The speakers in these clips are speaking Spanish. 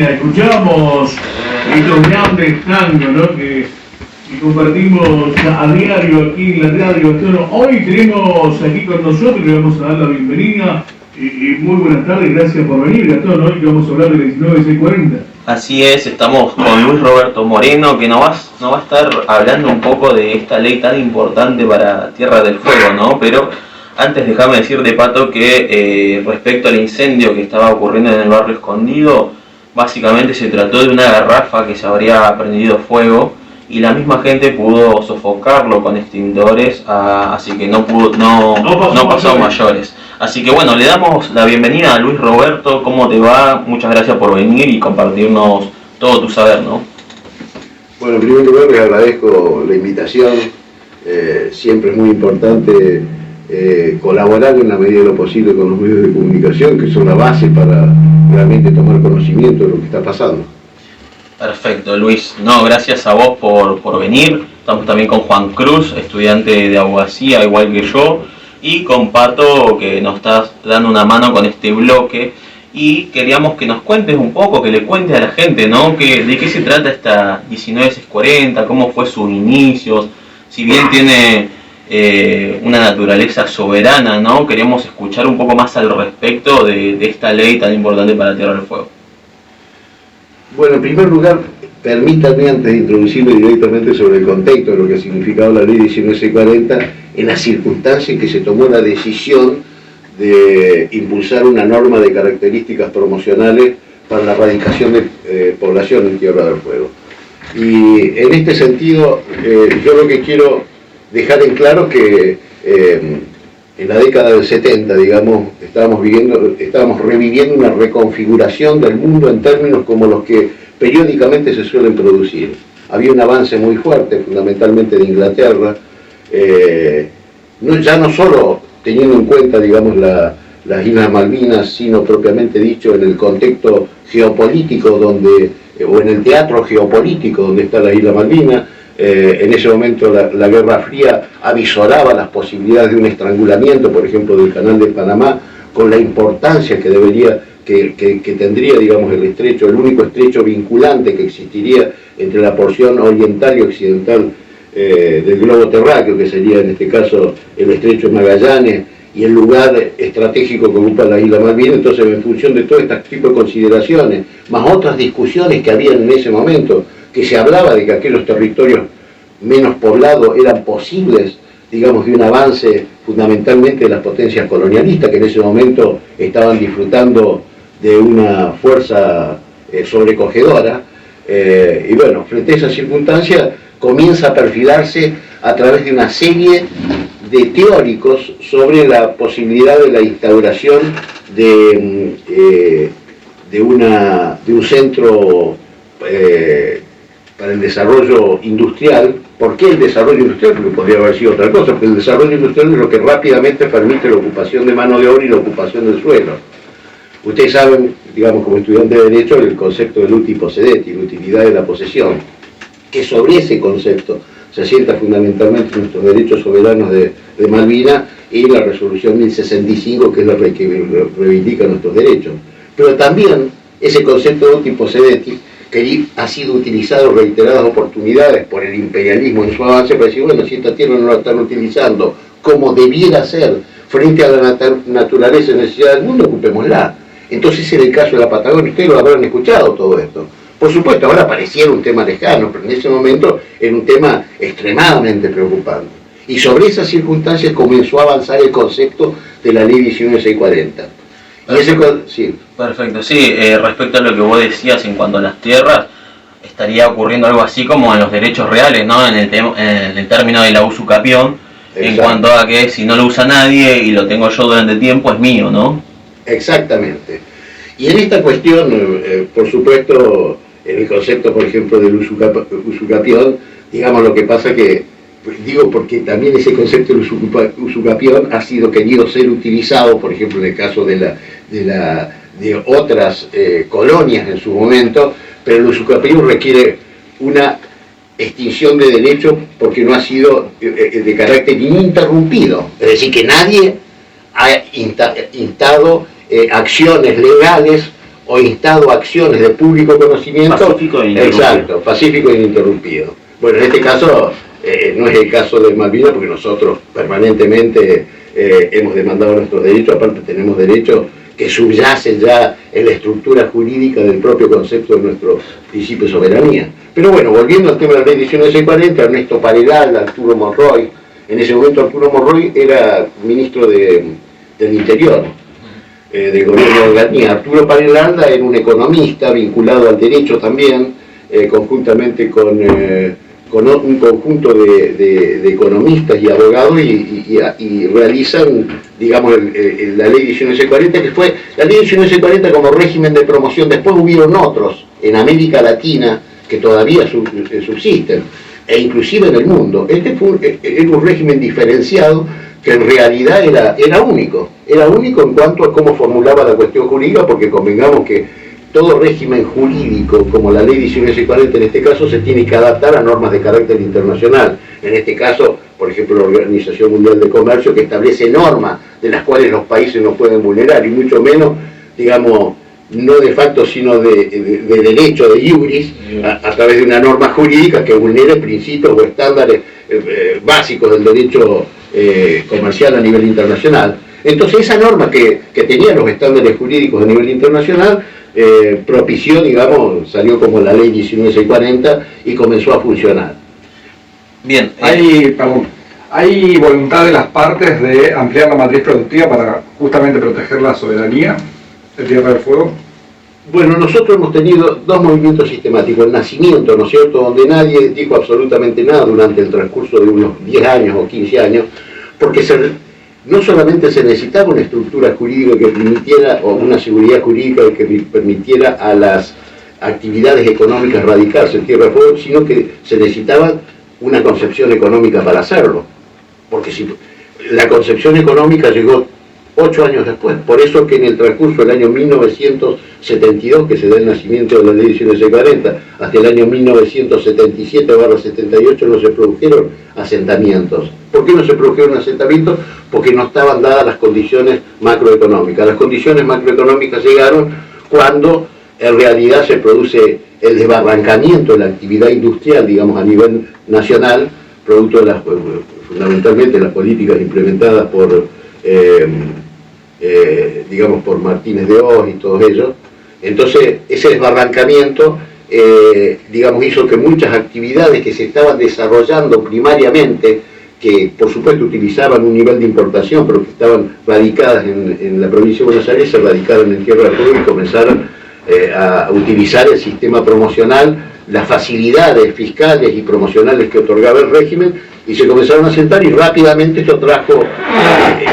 Escuchábamos estos grandes tangos, ¿no? que compartimos a diario aquí en la radio. Hoy tenemos aquí con nosotros, le vamos a dar la bienvenida y muy buenas tardes, gracias por venir, Gastón. Hoy que vamos a hablar del 19640. Así es, estamos con Luis Roberto Moreno, que nos va a estar hablando un poco de esta ley tan importante para Tierra del Fuego, ¿no? Pero antes déjame decir de pato que respecto al incendio que estaba ocurriendo en el barrio Escondido, básicamente se trató de una garrafa que se habría prendido fuego y la misma gente pudo sofocarlo con extintores, así que no pasó a mayores. Así que bueno, le damos la bienvenida a Luis Roberto. ¿Cómo te va? Muchas gracias por venir y compartirnos todo tu saber, ¿no? Bueno, en primer lugar les agradezco la invitación. Siempre es muy importante colaborar en la medida de lo posible con los medios de comunicación, que son la base para realmente tomar conocimiento de lo que está pasando. Perfecto, Luis. No, gracias a vos por venir. Estamos también con Juan Cruz, estudiante de abogacía, igual que yo, y con Pato, que nos estás dando una mano con este bloque. Y queríamos que nos cuentes un poco, que le cuentes a la gente, ¿no? ¿De qué se trata esta 19640? ¿Cómo fue sus inicios? Si bien tiene una naturaleza soberana, ¿no? Queremos escuchar un poco más al respecto de esta ley tan importante para Tierra del Fuego. Bueno, en primer lugar, permítanme, antes de introducirme directamente sobre el contexto de lo que ha significado la ley 19640, en las circunstancias en que se tomó la decisión de impulsar una norma de características promocionales para la erradicación de población en Tierra del Fuego. Y en este sentido, yo lo que quiero dejar en claro que en la década del 70, digamos, estábamos reviviendo una reconfiguración del mundo en términos como los que periódicamente se suelen producir. Había un avance muy fuerte, fundamentalmente de Inglaterra, ya no solo teniendo en cuenta, digamos, las Islas Malvinas, sino propiamente dicho en el contexto geopolítico o en el teatro geopolítico donde está la Isla Malvinas. En ese momento la Guerra Fría avisoraba las posibilidades de un estrangulamiento, por ejemplo, del Canal de Panamá, con la importancia que tendría, digamos, el estrecho, el único estrecho vinculante que existiría entre la porción oriental y occidental del globo terráqueo, que sería en este caso el estrecho de Magallanes, y el lugar estratégico que ocupa la isla Malvinas. Entonces, en función de todo este tipo de consideraciones, más otras discusiones que había en ese momento, que se hablaba de que aquellos territorios menos poblados eran posibles, digamos, de un avance fundamentalmente de las potencias colonialistas, que en ese momento estaban disfrutando de una fuerza sobrecogedora. Y bueno, frente a esa circunstancia comienza a perfilarse a través de una serie de teóricos sobre la posibilidad de la instauración de un centro para el desarrollo industrial. ¿Por qué el desarrollo industrial? Porque podría haber sido otra cosa, porque el desarrollo industrial es lo que rápidamente permite la ocupación de mano de obra y la ocupación del suelo. Ustedes saben, digamos, como estudiantes de Derecho, el concepto del uti possedendi, la utilidad de la posesión, que sobre ese concepto se asienta fundamentalmente nuestros derechos soberanos de Malvinas y la resolución 1065, que es la que reivindica nuestros derechos. Pero también ese concepto de uti possedendi, que ha sido utilizado en reiteradas oportunidades por el imperialismo en su avance, para decir, bueno, si esta tierra no la están utilizando como debiera ser frente a la naturaleza y necesidad del mundo, ocupémosla. Entonces, en el caso de la Patagonia, ustedes lo habrán escuchado todo esto. Por supuesto, ahora pareciera un tema lejano, pero en ese momento era un tema extremadamente preocupante. Y sobre esas circunstancias comenzó a avanzar el concepto de la ley 19640. Sí. Perfecto, sí, respecto a lo que vos decías en cuanto a las tierras, estaría ocurriendo algo así como en los derechos reales, ¿no? En el término de la usucapión, en cuanto a que si no lo usa nadie y lo tengo yo durante tiempo, es mío, ¿no? Exactamente. Y en esta cuestión, por supuesto, en el concepto, por ejemplo, del usucapión, digamos, lo que pasa que, digo, porque también ese concepto del usucapión ha sido querido ser utilizado, por ejemplo, en el caso de otras colonias en su momento, pero el usucapión requiere una extinción de derechos porque no ha sido de carácter ininterrumpido. Es decir, que nadie ha instado acciones legales o instado acciones de público conocimiento. Pacífico e ininterrumpido. Exacto, pacífico e ininterrumpido. Bueno, en este caso no es el caso de Malvinas, porque nosotros permanentemente hemos demandado nuestros derechos, aparte tenemos derechos que subyacen ya en la estructura jurídica del propio concepto de nuestro principio de soberanía. Pero bueno, volviendo al tema de la ley 1940, Ernesto Pareral, Arturo Monroy, en ese momento Arturo Monroy era ministro del Interior, del gobierno de Onganía. Arturo Pareral era un economista vinculado al derecho también, conjuntamente con un conjunto de economistas y abogados y realizan, digamos, la ley 1940, que fue la ley 1940 como régimen de promoción. Después hubieron otros en América Latina que todavía subsisten, e inclusive en el mundo. Este era un régimen diferenciado que en realidad era único en cuanto a cómo formulaba la cuestión jurídica, porque convengamos que todo régimen jurídico, como la ley 1940 en este caso, se tiene que adaptar a normas de carácter internacional. En este caso, por ejemplo, la Organización Mundial de Comercio, que establece normas de las cuales los países no pueden vulnerar, y mucho menos, digamos, no de facto, sino de derecho, de iuris, a través de una norma jurídica que vulnere principios o estándares básicos del derecho comercial a nivel internacional. Entonces, esa norma que tenía los estándares jurídicos a nivel internacional propició, digamos, salió como la ley 1940 y comenzó a funcionar. Bien. ¿Hay voluntad de las partes de ampliar la matriz productiva para justamente proteger la soberanía de Tierra del Fuego? Bueno, nosotros hemos tenido dos movimientos sistemáticos. El nacimiento, ¿no es cierto?, donde nadie dijo absolutamente nada durante el transcurso de unos 10 años o 15 años, porque no solamente se necesitaba una estructura jurídica que permitiera, o una seguridad jurídica que permitiera a las actividades económicas radicarse en Tierra del Fuego, sino que se necesitaba una concepción económica para hacerlo. Porque si la concepción económica llegó 8 años después, por eso que en el transcurso del año 1972, que se da el nacimiento de la ley 1940, hasta el año 1977/78 no se produjeron asentamientos. ¿Por qué no se produjeron asentamientos? Porque no estaban dadas las condiciones macroeconómicas. Las condiciones macroeconómicas llegaron cuando en realidad se produce el desbarrancamiento de la actividad industrial, digamos, a nivel nacional, producto de fundamentalmente las políticas implementadas por por Martínez de Oz y todos ellos. Entonces, ese desbarrancamiento, hizo que muchas actividades que se estaban desarrollando primariamente, que por supuesto utilizaban un nivel de importación, pero que estaban radicadas en la provincia de Buenos Aires, se radicaron en Tierra del Fuego y comenzaron a utilizar el sistema promocional, las facilidades fiscales y promocionales que otorgaba el régimen, y se comenzaron a asentar, y rápidamente esto trajo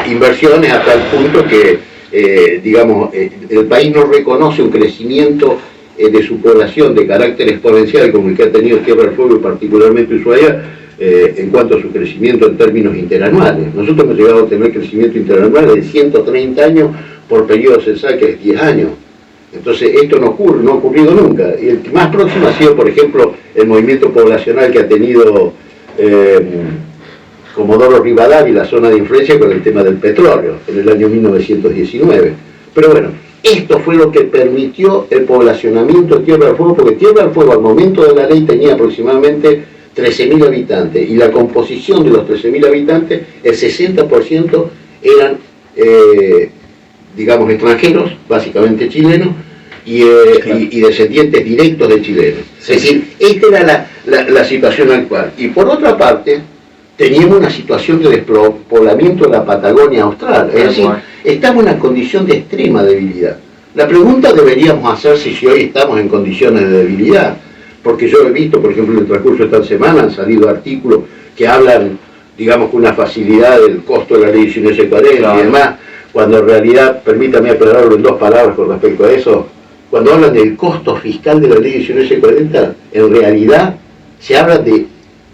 inversiones hasta el punto que, el país no reconoce un crecimiento de su población de carácter exponencial como el que ha tenido Tierra del Fuego y particularmente Ushuaia, en cuanto a su crecimiento en términos interanuales. Nosotros hemos llegado a tener crecimiento interanual de 130 años por periodo censal, que es 10 años. Entonces esto no ha ocurrido nunca. Y el más próximo ha sido, por ejemplo, el movimiento poblacional que ha tenido Comodoro Rivadavia y la zona de influencia con el tema del petróleo en el año 1919. Pero bueno, esto fue lo que permitió el poblacionamiento de Tierra del Fuego, porque Tierra del Fuego al momento de la ley tenía aproximadamente 13.000 habitantes, y la composición de los 13.000 habitantes, el 60% eran extranjeros, básicamente chilenos, y descendientes directos de chilenos. Sí. Es decir, esta era la situación actual. Y por otra parte, teníamos una situación de despoblamiento de la Patagonia Austral. Es decir, estamos en una condición de extrema debilidad. La pregunta deberíamos hacerse si hoy estamos en condiciones de debilidad, porque yo he visto, por ejemplo, en el transcurso de esta semana han salido artículos que hablan, con una facilidad del costo de la ley 1940 y demás, cuando en realidad, permítame aclararlo en 2 palabras con respecto a eso, cuando hablan del costo fiscal de la ley 1940, en realidad se habla de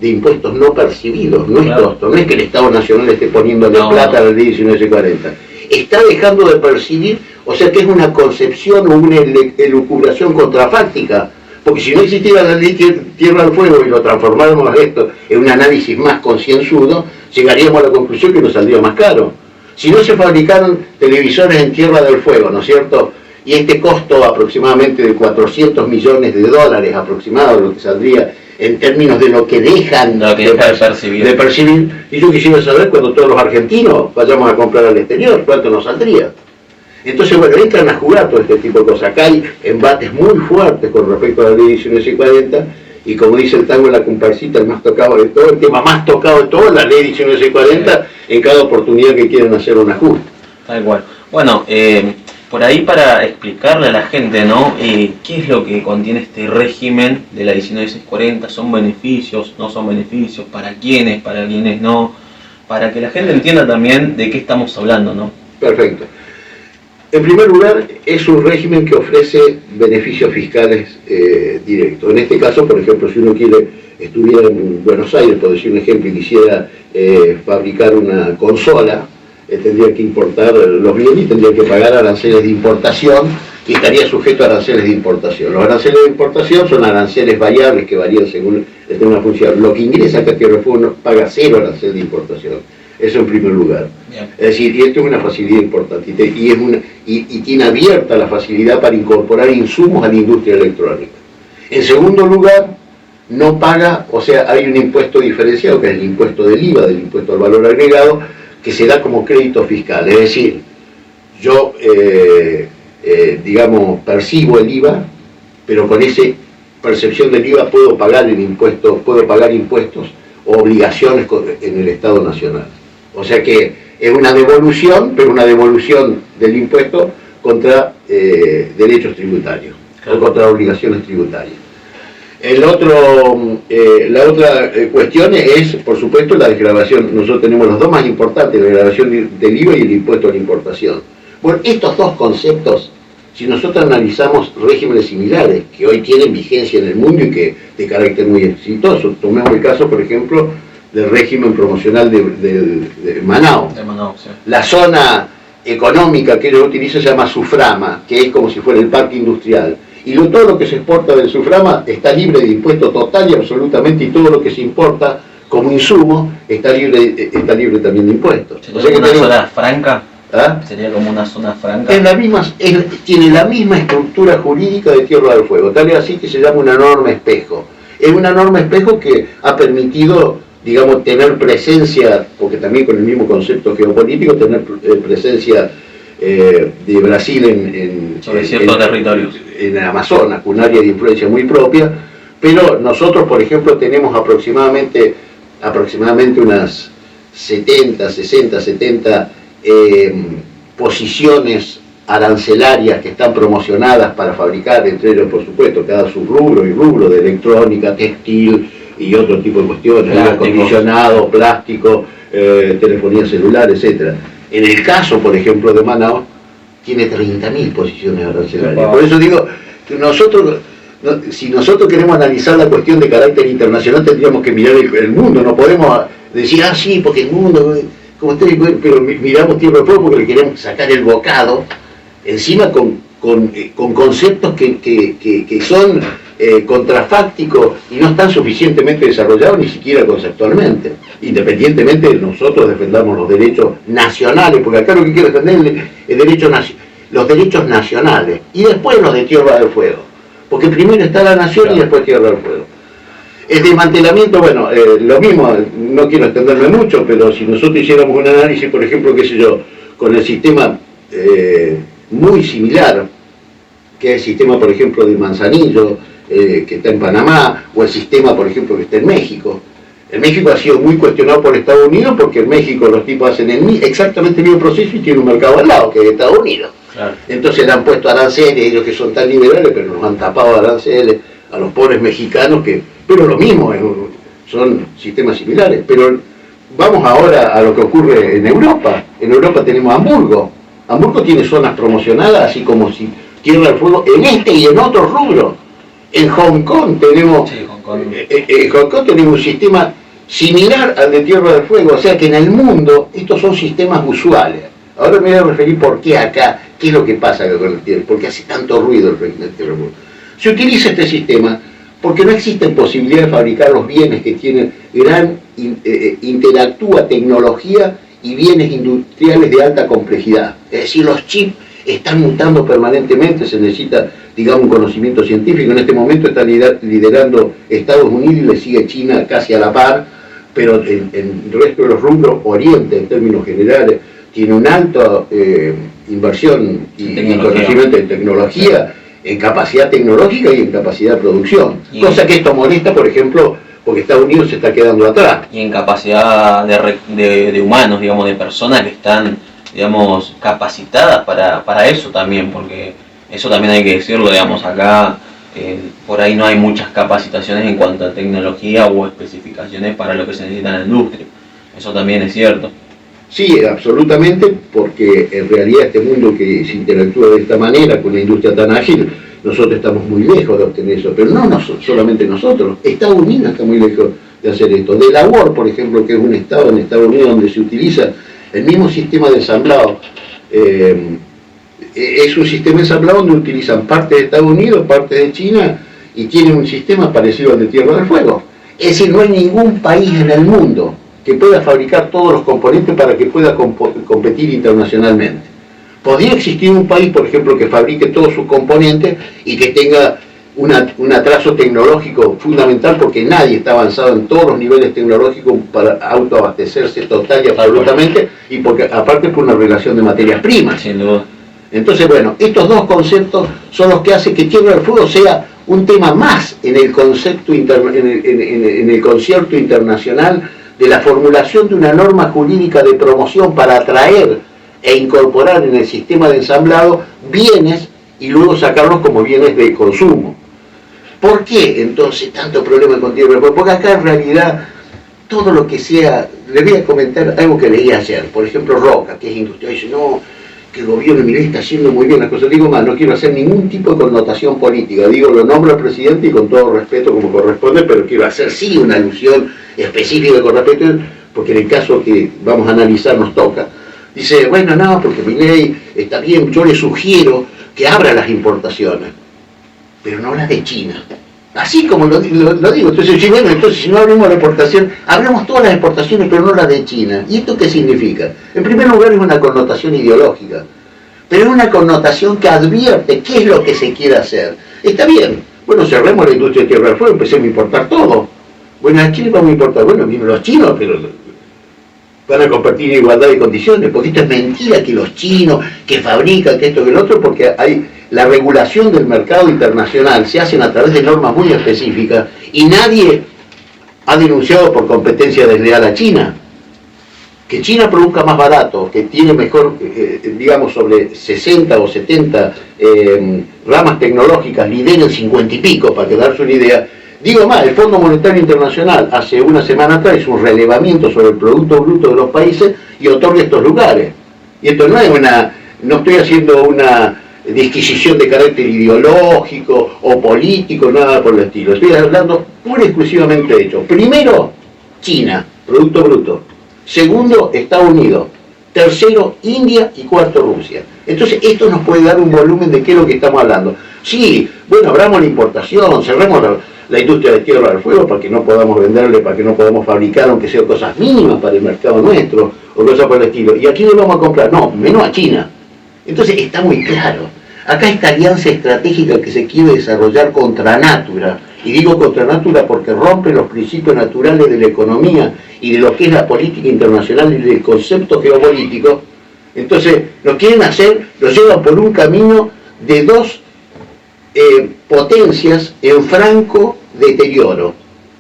impuestos no percibidos, no es costo, no es que el Estado Nacional esté poniéndole plata a la ley 1940. Está dejando de percibir, o sea que es una concepción o una elucubración contrafáctica, porque si no existiera la ley Tierra del Fuego y lo transformáramos esto en un análisis más concienzudo, llegaríamos a la conclusión que nos saldría más caro. Si no se fabricaron televisores en Tierra del Fuego, ¿no es cierto?, y este costo aproximadamente de 400 millones de dólares aproximado, lo que saldría en términos de lo que dejan de percibir. Y yo quisiera saber, cuando todos los argentinos vayamos a comprar al exterior, cuánto nos saldría. Entonces, bueno, entran a jugar todo este tipo de cosas. Acá hay embates muy fuertes con respecto a la ley 1940, y como dice el tango en la comparsita, el más tocado de todo, el tema más tocado de todo, la ley 1940, en cada oportunidad que quieran hacer un ajuste. Tal cual. Bueno, por ahí para explicarle a la gente, ¿no? ¿Qué es lo que contiene este régimen de la 1940? ¿Son beneficios? ¿No son beneficios? ¿Para quiénes? ¿Para quiénes no? Para que la gente entienda también de qué estamos hablando, ¿no? Perfecto. En primer lugar, es un régimen que ofrece beneficios fiscales directos. En este caso, por ejemplo, si uno estuviera en Buenos Aires, por decir un ejemplo, y quisiera fabricar una consola, tendría que importar los bienes y tendría que pagar aranceles de importación, y estaría sujeto a aranceles de importación. Los aranceles de importación son aranceles variables que varían según el tema de función. Lo que ingresa acá a Tierra del Fuego no paga 0 arancel de importación. Eso en primer lugar. Bien. Es decir, y esto es una facilidad importante, y tiene abierta la facilidad para incorporar insumos a la industria electrónica. En segundo lugar, no paga, o sea, hay un impuesto diferenciado, que es el impuesto del IVA, del impuesto al valor agregado, que se da como crédito fiscal. Es decir, yo, digamos, percibo el IVA, pero con esa percepción del IVA puedo pagar impuestos o obligaciones en el Estado Nacional. O sea que es una devolución, pero una devolución del impuesto contra derechos tributarios, claro, o contra obligaciones tributarias. La otra cuestión es, por supuesto, la desgravación. Nosotros tenemos los dos más importantes, la desgravación del IVA y el impuesto a la importación. Bueno, estos dos conceptos, si nosotros analizamos regímenes similares que hoy tienen vigencia en el mundo y que de carácter muy exitoso, tomemos el caso, por ejemplo, del régimen promocional de Manaos. De Manaos, sí. La zona económica que ellos utilizan se llama SUFRAMA, que es como si fuera el parque industrial. Y todo lo que se exporta del SUFRAMA está libre de impuesto total y absolutamente, y todo lo que se importa como insumo está libre también de impuestos. ¿Sería, o sea, una zona franca? ¿Ah? ¿Sería como una zona franca? Tiene la misma estructura jurídica de Tierra del Fuego, tal es así que se llama una norma espejo. Es una norma espejo que ha permitido, digamos, tener presencia, porque también con el mismo concepto geopolítico, tener presencia de Brasil sobre ciertos territorios. En el Amazonas, con un área de influencia muy propia, pero nosotros, por ejemplo, tenemos aproximadamente unas 70 posiciones arancelarias que están promocionadas para fabricar, entre ellos, por supuesto, cada subrubro y rubro de electrónica, textil y otro tipo de cuestiones, aire acondicionado, plástico, telefonía celular, etc. En el caso, por ejemplo, de Manaos, tiene 30.000 posiciones arancelarias. Por eso digo, si nosotros queremos analizar la cuestión de carácter internacional, tendríamos que mirar el mundo. No podemos decir, sí, porque el mundo, como ustedes, pero miramos Tierra del Fuego porque le queremos sacar el bocado, encima con conceptos que son contrafácticos y no están suficientemente desarrollados ni siquiera conceptualmente, independientemente de nosotros defendamos los derechos nacionales, porque acá lo que quiero defender es los derechos nacionales y después los de Tierra del Fuego, porque primero está la nación, claro, y después Tierra del Fuego. El desmantelamiento, bueno, lo mismo, no quiero extenderme mucho, pero si nosotros hiciéramos un análisis, por ejemplo, qué sé yo, con el sistema muy similar, que es el sistema, por ejemplo, de Manzanillo, que está en Panamá, o el sistema, por ejemplo, que está en México. En México ha sido muy cuestionado por Estados Unidos, porque en México los tipos hacen exactamente el mismo proceso y tienen un mercado al lado, que es Estados Unidos. Claro. Entonces le han puesto aranceles, ellos que son tan liberales, pero nos han tapado aranceles a los pobres mexicanos, pero lo mismo, son sistemas similares. Pero vamos ahora a lo que ocurre en Europa. En Europa tenemos Hamburgo. Hamburgo tiene zonas promocionadas, así como si Tierra del Fuego, en este y en otros rubros. En Hong Kong tenemos, tenemos un sistema similar al de Tierra del Fuego, o sea que en el mundo estos son sistemas usuales. Ahora me voy a referir por qué acá, qué es lo que pasa acá con el Tierra, por qué hace tanto ruido el régimen de Tierra del Fuego. Se utiliza este sistema porque no existe posibilidad de fabricar los bienes que tienen interactúa tecnología y bienes industriales de alta complejidad. Es decir, los chips están mutando permanentemente, se necesita, digamos, un conocimiento científico. En este momento está liderando Estados Unidos y le sigue China casi a la par, pero en el resto de los rubros, Oriente, en términos generales, tiene una alta inversión y conocimiento en tecnología, en capacidad tecnológica y en capacidad de producción. Cosa que esto molesta, por ejemplo, porque Estados Unidos se está quedando atrás. Y en capacidad de humanos, digamos, de personas que están, digamos, capacitadas para eso también, porque eso también hay que decirlo, digamos, acá por ahí no hay muchas capacitaciones en cuanto a tecnología o especificaciones para lo que se necesita en la industria. Eso también es cierto. Sí, absolutamente, porque en realidad este mundo que se interactúa de esta manera, con una industria tan ágil, nosotros estamos muy lejos de obtener eso, pero no solamente nosotros, Estados Unidos está muy lejos de hacer esto. Delaware, por ejemplo, que es un estado en Estados Unidos donde se utiliza el mismo sistema de ensamblado, es un sistema de ensamblado donde utilizan parte de Estados Unidos, parte de China, y tienen un sistema parecido al de Tierra del Fuego. Es decir, no hay ningún país en el mundo que pueda fabricar todos los componentes para que pueda competir internacionalmente. Podría existir un país, por ejemplo, que fabrique todos sus componentes y que tenga un atraso tecnológico fundamental, porque nadie está avanzado en todos los niveles tecnológicos para autoabastecerse total y absolutamente, y porque aparte por una relación de materias primas. Sin duda. Entonces, bueno, estos dos conceptos son los que hacen que Tierra del Fuego sea un tema más en el concepto en el concierto internacional de la formulación de una norma jurídica de promoción para atraer e incorporar en el sistema de ensamblado bienes y luego sacarlos como bienes de consumo. ¿Por qué entonces tanto problema con Tierra del Fuego? Porque acá en realidad todo lo que sea, les voy a comentar algo que leí ayer, por ejemplo Roca, que es industrial, dice, no, que el gobierno mire, está haciendo muy bien las cosas. Digo más, no quiero hacer ningún tipo de connotación política, digo, lo nombro al presidente y con todo respeto como corresponde, pero quiero hacer sí una alusión específica con respeto, porque en el caso que vamos a analizar nos toca. Dice, bueno, no, porque Milei está bien, yo le sugiero que abra las importaciones, pero no las de China. Así como lo digo, entonces, sí, bueno, entonces si no abrimos la exportación, abramos todas las exportaciones, pero no las de China. ¿Y esto qué significa? En primer lugar es una connotación ideológica, pero es una connotación que advierte qué es lo que se quiere hacer. Está bien, bueno, cerremos la industria de Tierra del Fuego, empecemos a importar todo. Bueno, ¿a quién vamos a importar? Bueno, vienen los chinos, pero van a compartir en igualdad de condiciones, porque esto es mentira que los chinos, que fabrican, que esto, que el otro, porque hay la regulación del mercado internacional, se hacen a través de normas muy específicas, y nadie ha denunciado por competencia desleal a China. Que China produzca más barato, que tiene mejor, digamos, sobre 60 o 70 ramas tecnológicas, lidera el 50 y pico, para que darse una idea. Digo más, el Fondo Monetario Internacional hace una semana atrás hizo un relevamiento sobre el Producto Bruto de los países y otorga estos lugares. Y esto no es no estoy haciendo una disquisición de carácter ideológico o político, nada por el estilo. Estoy hablando pura y exclusivamente de hecho. Primero, China, Producto Bruto. Segundo, Estados Unidos. Tercero, India, y cuarto, Rusia. Entonces, esto nos puede dar un volumen de qué es lo que estamos hablando. Sí, bueno, abramos la importación, cerremos la industria de Tierra del Fuego para que no podamos venderle, para que no podamos fabricar, aunque sean cosas mínimas para el mercado nuestro, o cosas por el estilo. ¿Y a quién le vamos a comprar? No, menos a China. Entonces, está muy claro. Acá esta alianza estratégica que se quiere desarrollar contra natura, y digo contra natura porque rompe los principios naturales de la economía y de lo que es la política internacional y del concepto geopolítico, entonces lo quieren hacer, lo llevan por un camino de dos potencias en franco deterioro.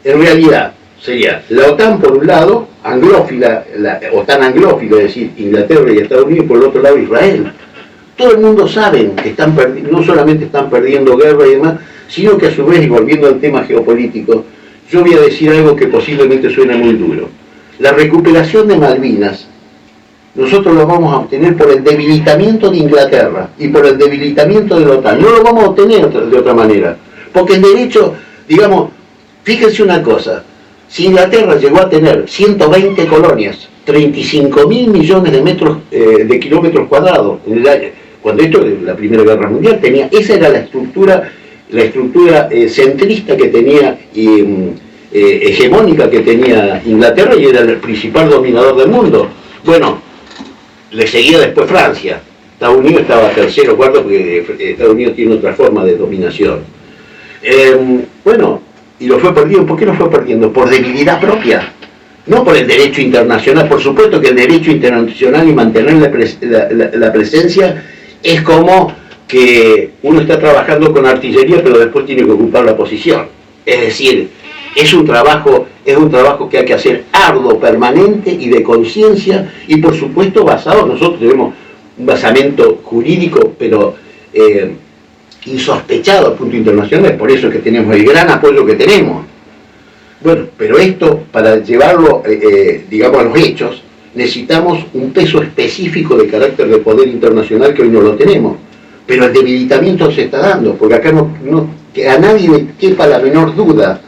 En realidad sería la OTAN por un lado, anglófila, OTAN anglófila, es decir, Inglaterra y Estados Unidos, por el otro lado Israel. Todo el mundo sabe que no solamente están perdiendo guerra y demás, sino que a su vez, y volviendo al tema geopolítico, yo voy a decir algo que posiblemente suene muy duro. La recuperación de Malvinas, nosotros lo vamos a obtener por el debilitamiento de Inglaterra y por el debilitamiento de la OTAN. No lo vamos a obtener de otra manera. Porque en derecho, digamos, fíjense una cosa, si Inglaterra llegó a tener 120 colonias, 35.000 millones de kilómetros cuadrados en el año, cuando esto de la Primera Guerra Mundial tenía, esa era la estructura centrista que tenía hegemónica que tenía Inglaterra, y era el principal dominador del mundo. Bueno, le seguía después Francia, Estados Unidos estaba tercero o cuarto porque Estados Unidos tiene otra forma de dominación. Bueno, y lo fue perdiendo. ¿Por qué lo fue perdiendo? Por debilidad propia, no por el derecho internacional. Por supuesto que el derecho internacional y mantener la presencia es como que uno está trabajando con artillería pero después tiene que ocupar la posición. Es decir, es un trabajo que hay que hacer arduo, permanente y de conciencia, y por supuesto basado, nosotros tenemos un basamento jurídico, pero insospechado al punto internacional, es por eso que tenemos el gran apoyo que tenemos. Bueno, pero esto, para llevarlo, digamos, a los hechos, necesitamos un peso específico de carácter de poder internacional que hoy no lo tenemos. Pero el debilitamiento se está dando, porque acá que a nadie le quepa la menor duda.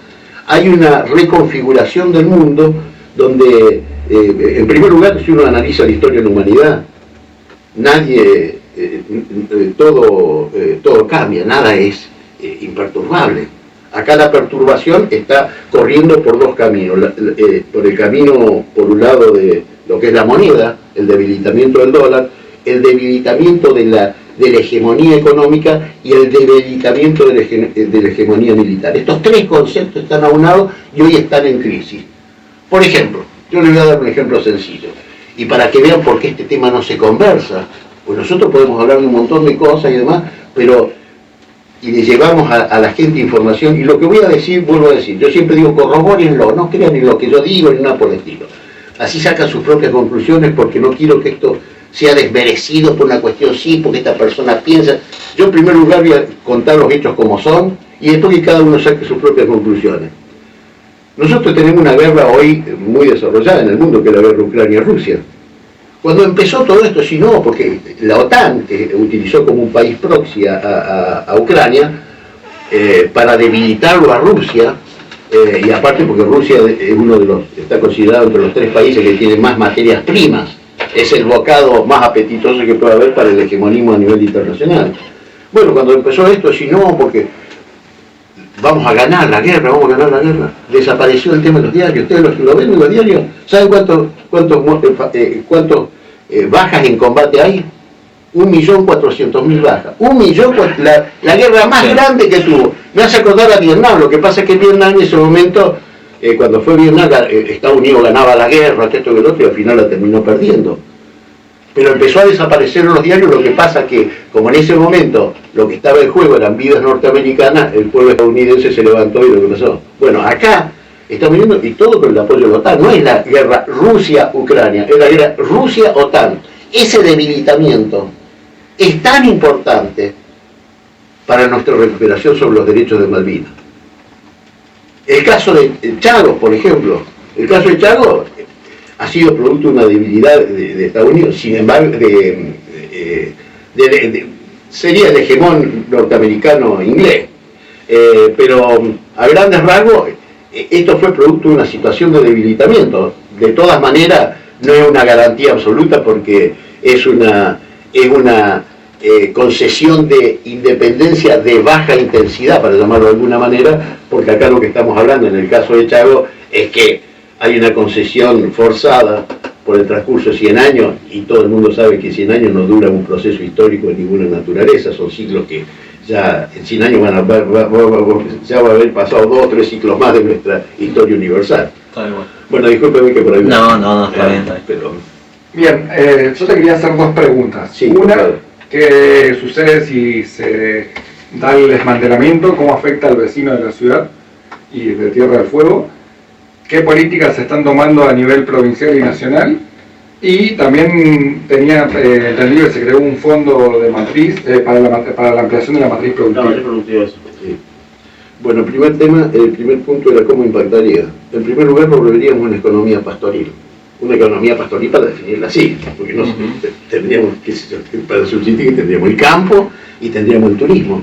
Hay una reconfiguración del mundo donde, en primer lugar, si uno analiza la historia de la humanidad, todo cambia, nada es imperturbable. Acá la perturbación está corriendo por dos caminos. Por el camino, por un lado, de lo que es la moneda, el debilitamiento del dólar, el debilitamiento de la hegemonía económica y el debilitamiento de la hegemonía militar. Estos tres conceptos están aunados y hoy están en crisis. Por ejemplo, yo les voy a dar un ejemplo sencillo, y para que vean por qué este tema no se conversa, pues nosotros podemos hablar de un montón de cosas y demás, y le llevamos a la gente información, y lo que voy a decir, vuelvo a decir, yo siempre digo, corrobórenlo, no crean en lo que yo digo ni nada por el estilo. Así sacan sus propias conclusiones, porque no quiero que esto sea desmerecido por una cuestión sí, porque esta persona piensa. Yo en primer lugar voy a contar los hechos como son, y después que cada uno saque sus propias conclusiones. Nosotros tenemos una guerra hoy muy desarrollada en el mundo, que es la guerra Ucrania-Rusia. Cuando empezó todo esto, si no, porque la OTAN utilizó como un país proxy a Ucrania para debilitarlo a Rusia, y aparte porque Rusia es está considerado entre los tres países que tienen más materias primas. Es el bocado más apetitoso que puede haber para el hegemonismo a nivel internacional. Bueno, cuando empezó esto, si no, porque vamos a ganar la guerra, desapareció el tema de los diarios. Ustedes lo ven en los diarios. ¿Saben cuántos bajas en combate hay? 1.400.000 bajas. La guerra más grande que tuvo. Me hace acordar a Vietnam. Lo que pasa es que Vietnam en ese momento, cuando fue Vietnam, Estados Unidos ganaba la guerra, esto y el otro, y al final la terminó perdiendo. Pero empezó a desaparecer en los diarios. Lo que pasa que, como en ese momento lo que estaba en juego eran vidas norteamericanas, el pueblo estadounidense se levantó y lo que pasó. Bueno, acá estamos viendo, y todo con el apoyo de la OTAN. No es la guerra Rusia-Ucrania, es la guerra Rusia-OTAN. Ese debilitamiento es tan importante para nuestra recuperación sobre los derechos de Malvinas. El caso de Chagos, por ejemplo, ha sido producto de una debilidad de Estados Unidos, sin embargo, sería el hegemón norteamericano-inglés, pero a grandes rasgos esto fue producto de una situación de debilitamiento. De todas maneras, no es una garantía absoluta, porque es una concesión de independencia de baja intensidad, para llamarlo de alguna manera, porque acá lo que estamos hablando en el caso de Chagos es que hay una concesión forzada por el transcurso de 100 años, y todo el mundo sabe que 100 años no dura un proceso histórico de ninguna naturaleza, son ciclos que ya en 100 años ya va a haber pasado 2 o 3 ciclos más de nuestra historia universal. Bueno, discúlpeme que por ahí... No, está bien. Pero... Bien, yo te quería hacer dos preguntas. Sí, una, claro. ¿qué sucede si se da el desmantelamiento? ¿Cómo afecta al vecino de la ciudad y de Tierra del Fuego? ¿Qué políticas se están tomando a nivel provincial y nacional? Y también tenía entendido que se creó un fondo de matriz para la ampliación de la matriz productiva. Sí. Bueno, el primer punto era cómo impactaría. En primer lugar, volveríamos a una economía pastoril. Una economía pastoril, para definirla así, porque no tendríamos, para subsistir, tendríamos el campo y tendríamos el turismo.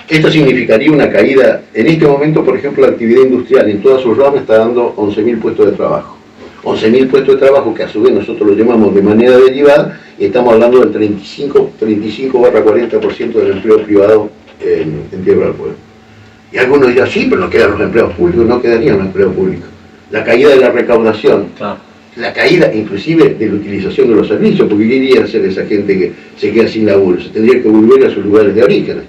Esto significaría una caída. En este momento, por ejemplo, la actividad industrial en todas sus ramas está dando 11.000 puestos de trabajo. 11.000 puestos de trabajo que a su vez nosotros lo llamamos de manera derivada, y estamos hablando del 35-40% del empleo privado en Tierra del Fuego. Y algunos dirán, sí, pero no quedan los empleos públicos. No quedarían los empleos públicos. La caída de la recaudación, claro, la caída inclusive de la utilización de los servicios, porque ¿qué iría a hacer esa gente que se queda sin laburo? Se tendría que volver a sus lugares de origen.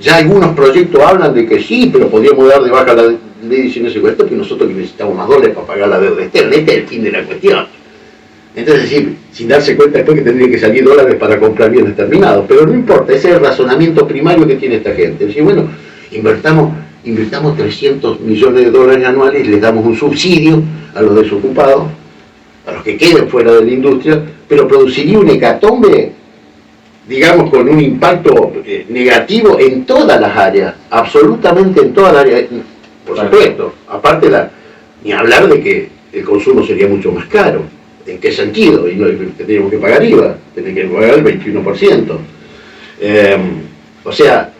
Ya algunos proyectos hablan de que sí, pero podríamos dar de baja la ley de 1940, que nosotros necesitamos más dólares para pagar la deuda externa. Este es el fin de la cuestión. Entonces, sí, sin darse cuenta después que tendría que salir dólares para comprar bienes terminados, pero no importa, ese es el razonamiento primario que tiene esta gente. Es decir, bueno, invertamos 300 millones de dólares anuales y les damos un subsidio a los desocupados, a los que queden fuera de la industria, pero produciría un hecatombe, digamos, con un impacto negativo en todas las áreas, absolutamente en todas las áreas, por supuesto. Aparte, ni hablar de que el consumo sería mucho más caro. ¿En qué sentido? Y no, tendríamos que pagar IVA, tendríamos que pagar el 21%. O sea,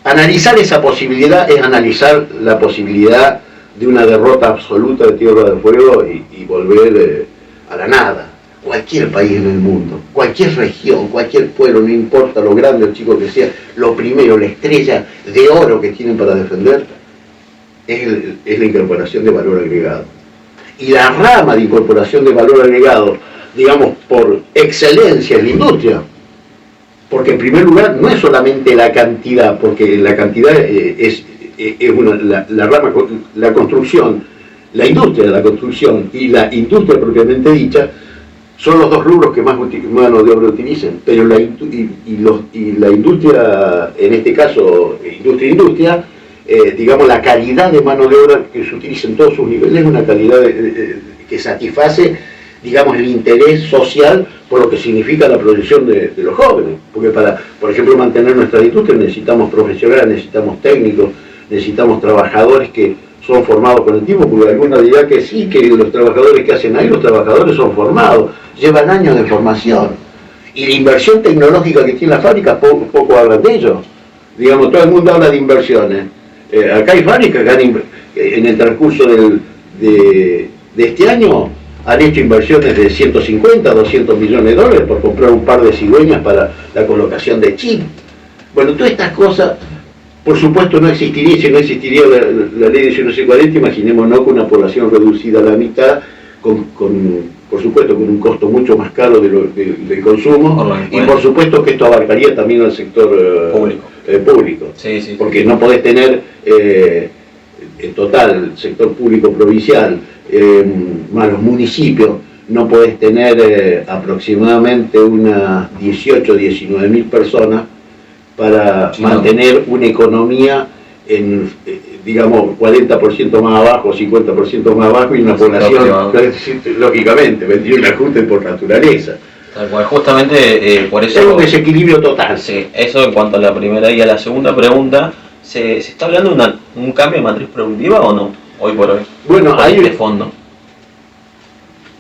analizar esa posibilidad es analizar la posibilidad de una derrota absoluta de Tierra del Fuego y volver a la nada. Cualquier país en el mundo, cualquier región, cualquier pueblo, no importa lo grande o chico que sea, lo primero, la estrella de oro que tienen para defender es la incorporación de valor agregado. Y la rama de incorporación de valor agregado, digamos, por excelencia es la industria. Porque en primer lugar no es solamente la cantidad, porque la cantidad es la rama, la construcción, la industria de la construcción y la industria propiamente dicha, son los dos rubros que más mano de obra utilizan, pero la industria, en este caso, industria, digamos, la calidad de mano de obra que se utiliza en todos sus niveles es una calidad que satisface, digamos, el interés social por lo que significa la proyección de los jóvenes. Porque para, por ejemplo, mantener nuestra industria necesitamos profesionales, necesitamos técnicos, necesitamos trabajadores que son formados con el tiempo, porque alguna dirá que sí, que los trabajadores que hacen ahí, los trabajadores son formados, llevan años de formación. Y la inversión tecnológica que tiene la fábrica, poco hablan de ello. Digamos, todo el mundo habla de inversiones. Acá hay fábricas que en el transcurso de este año han hecho inversiones de 150, 200 millones de dólares por comprar un par de cigüeñas para la colocación de chip. Bueno, todas estas cosas, por supuesto, no existiría, si no existiría la ley de 1940, imaginémonos con una población reducida a la mitad, por supuesto, con un costo mucho más caro del consumo, y por supuesto que esto abarcaría también al sector público. Sí. Porque no podés tener, en total, el sector público provincial, más los municipios, no podés tener aproximadamente unas 18, 19 mil personas para mantener una economía en, digamos, 40% más abajo, 50% más abajo, y una población, lógicamente, vendría un ajuste por naturaleza. Tal cual, justamente por eso... Es un desequilibrio total. Sí, eso en cuanto a la primera. Y a la segunda pregunta, ¿se está hablando de un cambio de matriz productiva o no, hoy por hoy? Bueno, hay de fondo.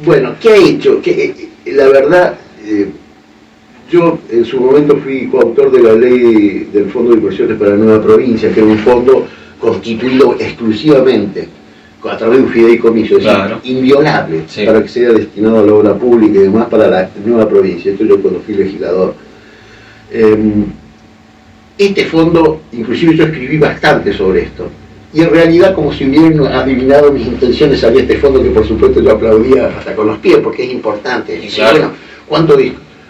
Bueno, ¿qué ha hecho? La verdad, yo en su momento fui coautor de la ley del Fondo de Inversiones para la Nueva Provincia, que era un fondo constituido exclusivamente a través de un fideicomiso, es decir, inviolable, para que sea destinado a la obra pública y demás para la nueva provincia. Esto yo cuando fui legislador. Este fondo, inclusive yo escribí bastante sobre esto, y en realidad, como si hubieran adivinado mis intenciones, había este fondo que por supuesto yo aplaudía hasta con los pies, porque es importante. Bueno, ¿cuántos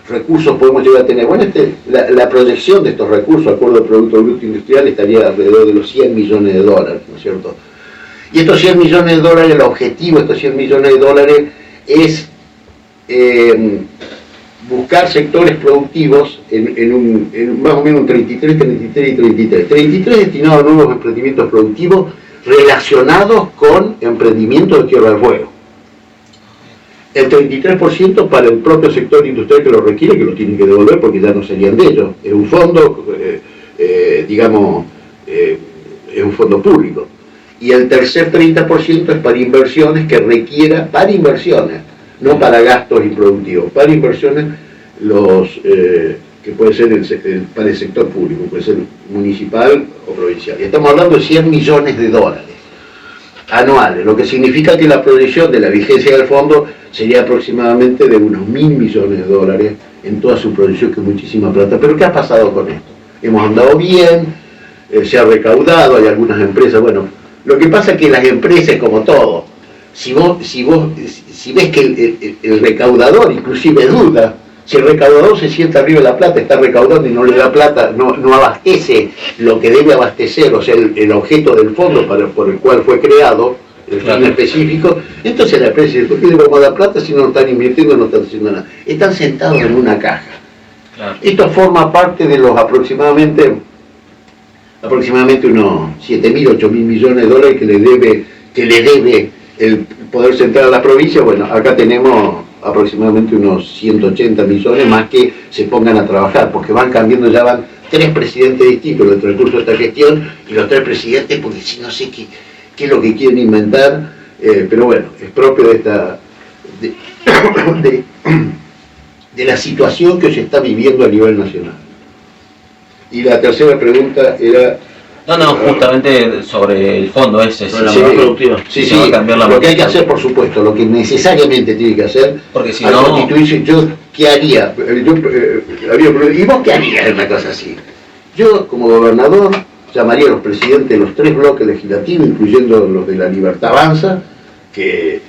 recursos podemos llegar a tener? Bueno, la proyección de estos recursos, acuerdo de Producto Bruto Industrial, estaría alrededor de los 100 millones de dólares, ¿no es cierto? Y estos 100 millones de dólares, el objetivo de estos 100 millones de dólares es buscar sectores productivos en más o menos un 33 y 33. 33 destinados a nuevos emprendimientos productivos relacionados con emprendimientos de Tierra del Fuego. El 33% para el propio sector industrial que lo requiere, que lo tienen que devolver porque ya no serían de ellos. Es un fondo, digamos, es un fondo público. Y el tercer 30% es para inversiones que requiera, para inversiones, no para gastos improductivos, para inversiones que puede ser para el sector público, puede ser municipal o provincial. Y estamos hablando de 100 millones de dólares anuales, lo que significa que la proyección de la vigencia del fondo sería aproximadamente de unos 1.000 millones de dólares en toda su proyección, que es muchísima plata. Pero ¿qué ha pasado con esto? Hemos andado bien, se ha recaudado, hay algunas empresas, bueno, lo que pasa es que las empresas, como todo, si ves que el recaudador inclusive duda, si el recaudador se sienta arriba de la plata, está recaudando y no le da plata, no abastece lo que debe abastecer, o sea, el objeto del fondo por el cual fue creado, el fin específico, entonces la empresa dice, ¿por qué le vamos a dar plata si no están invirtiendo, no están haciendo nada? Están sentados en una caja. Claro. Esto forma parte de los aproximadamente unos 7.000, 8.000 millones de dólares que le debe el Poder Central a la provincia. Bueno, acá tenemos aproximadamente unos 180 millones más que se pongan a trabajar, porque van cambiando, ya van 3 presidentes distintos en el transcurso de esta gestión, y los 3 presidentes, porque si no sé qué es lo que quieren inventar, pero bueno, es propio de la situación que se está viviendo a nivel nacional. Y la tercera pregunta era... No, justamente sobre el fondo ese, sobre la productiva. Sí, sí, lo que hay que hacer, por supuesto, lo que necesariamente tiene que hacer, porque si al no... constituirse, yo, ¿qué haría? ¿Y vos qué harías en una cosa así? Yo, como gobernador, llamaría a los presidentes de los 3 bloques legislativos, incluyendo los de la Libertad Avanza, que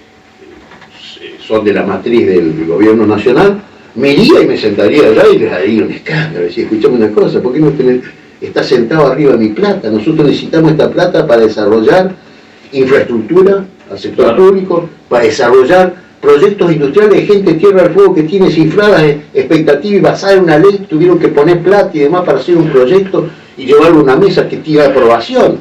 son de la matriz del gobierno nacional, me iría y me sentaría allá y les haría un escándalo. Decía, escuchame una cosa, ¿por qué no está sentado arriba de mi plata? Nosotros necesitamos esta plata para desarrollar infraestructura al sector público, para desarrollar proyectos industriales de gente de Tierra del Fuego que tiene cifradas expectativas y basada en una ley, tuvieron que poner plata y demás para hacer un proyecto y llevarlo a una mesa que tiene aprobación,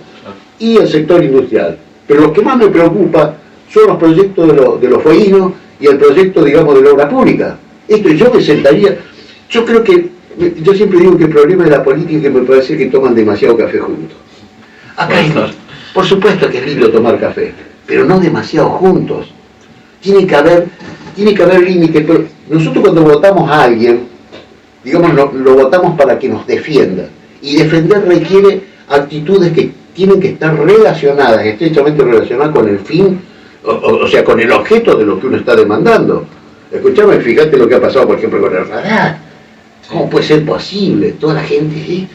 y el sector industrial. Pero lo que más me preocupa son los proyectos de los fueguinos y el proyecto, digamos, de la obra pública. Esto yo me sentaría, yo creo que, yo siempre digo que el problema de la política es que me parece que toman demasiado café juntos. Acá por supuesto que es lindo tomar café, pero no demasiado juntos. Tiene que haber límites. Pero nosotros cuando votamos a alguien, digamos, lo votamos para que nos defienda. Y defender requiere actitudes que tienen que estar relacionadas, estrechamente relacionadas con el fin, o sea, con el objeto de lo que uno está demandando. Escuchame, fíjate lo que ha pasado, por ejemplo, con el radar. ¿Cómo puede ser posible? Toda la gente,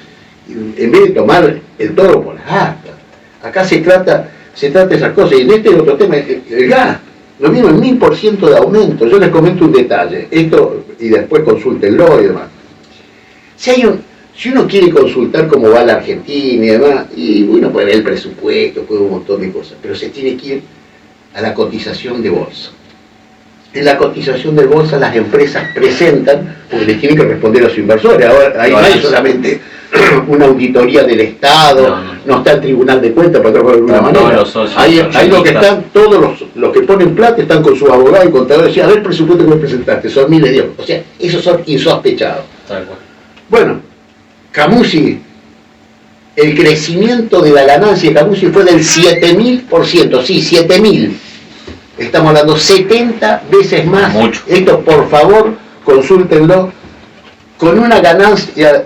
en vez de tomar el toro por las astas. Acá se trata esas cosas. Y en este otro tema, el gas, lo mismo, el 1000% de aumento. Yo les comento un detalle, esto, y después consúltenlo y demás. Si uno quiere consultar cómo va la Argentina y demás, y bueno, puede ver el presupuesto, puede ver un montón de cosas, pero se tiene que ir a la cotización de bolsa. En la cotización de bolsa las empresas presentan, porque les tienen que responder a sus inversores. Ahora ahí no hay solamente una auditoría del Estado, no está el Tribunal de Cuentas, para trabajar de alguna manera. Ahí lo que están, todos los que ponen plata están con sus abogados y contadores, y a ver el presupuesto que me presentaste, son miles de euros. O sea, esos son insospechados. Bueno, Camusi, el crecimiento de la ganancia de Camusi fue del 7000%, sí, 7000. Estamos hablando 70 veces más. Mucho. Esto, por favor, consúltenlo. Con una ganancia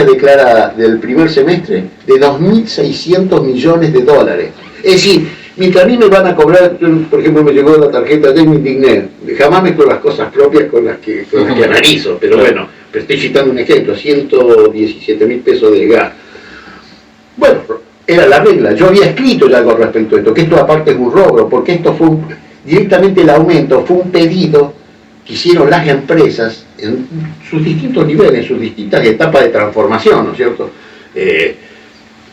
declarada del primer semestre de 2.600 millones de dólares. Es decir, mientras a mí me van a cobrar, por ejemplo, me llegó la tarjeta de me indigné. Jamás mezclo las cosas propias con las que analizo, pero bueno, pero estoy citando un ejemplo, 117.000 pesos de gas. Bueno, era la regla. Yo había escrito ya algo respecto a esto, que esto aparte es un robo, porque esto fue directamente el aumento, fue un pedido que hicieron las empresas en sus distintos niveles, en sus distintas etapas de transformación, ¿no es cierto?